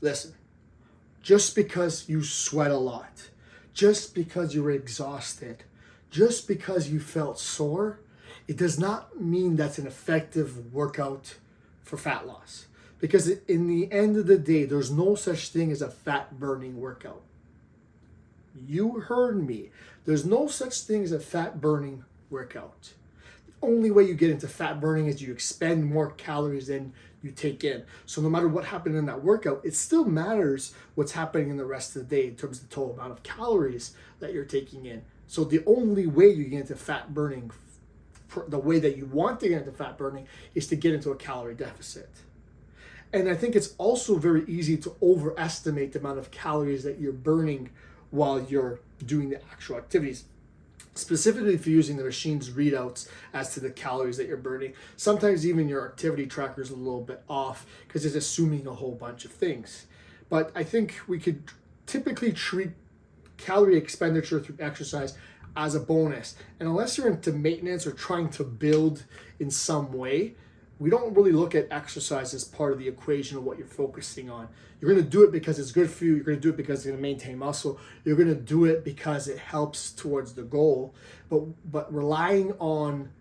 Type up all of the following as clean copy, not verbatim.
Listen, just because you sweat a lot, just because you were exhausted, just because you felt sore, it does not mean that's an effective workout for fat loss. Because in the end of the day, there's no such thing as a fat burning workout. You heard me. There's no such thing as a fat burning workout. The only way you get into fat burning is you expend more calories than you take in. So no matter what happened in that workout, it still matters what's happening in the rest of the day in terms of the total amount of calories that you're taking in. So the only way you get into fat burning, the way that you want to get into fat burning, is to get into a calorie deficit. And I think it's also very easy to overestimate the amount of calories that you're burning while you're doing the actual activities. Specifically if you're using the machine's readouts as to the calories that you're burning. Sometimes even your activity tracker is a little bit off because it's assuming a whole bunch of things. But I think we could typically treat calorie expenditure through exercise as a bonus. And unless you're into maintenance or trying to build in some way, we don't really look at exercise as part of the equation of what you're focusing on. You're going to do it because it's good for you. You're going to do it because it's going to maintain muscle. You're going to do it because it helps towards the goal. But relying on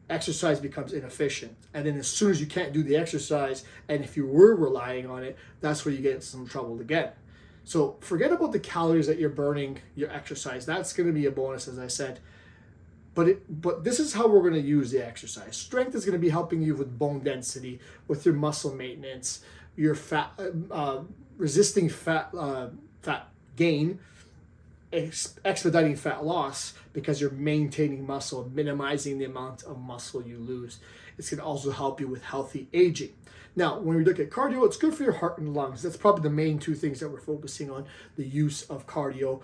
exercise becomes inefficient. And then as soon as you can't do the exercise, and if you were relying on it, that's where you get into some trouble again. So forget about the calories that you're burning, your exercise. That's going to be a bonus, as I said. But this is how we're going to use the exercise. Strength is going to be helping you with bone density, with your muscle maintenance, your fat, resisting fat gain, expediting fat loss because you're maintaining muscle, minimizing the amount of muscle you lose. It's going to also help you with healthy aging. Now, when we look at cardio, it's good for your heart and lungs. That's probably the main two things that we're focusing on, the use of cardio.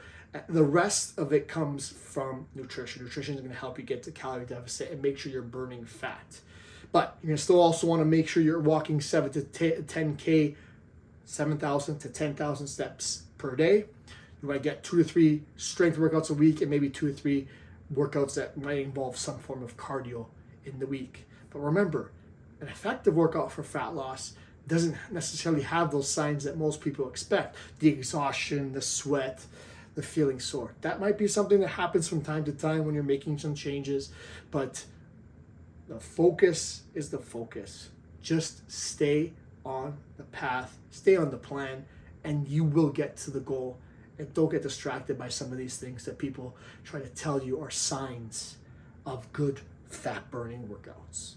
The rest of it comes from nutrition. Nutrition is going to help you get to calorie deficit and make sure you're burning fat. But you're going to still also want to make sure you're walking 7,000 to 10,000 steps per day. You want to get 2 to 3 strength workouts a week and maybe 2 to 3 workouts that might involve some form of cardio in the week. But remember, an effective workout for fat loss doesn't necessarily have those signs that most people expect. The exhaustion, the sweat, the feeling sore. That might be something that happens from time to time when you're making some changes, but the focus is the focus. Just stay on the path, stay on the plan, and you will get to the goal. And don't get distracted by some of these things that people try to tell you are signs of good fat burning workouts.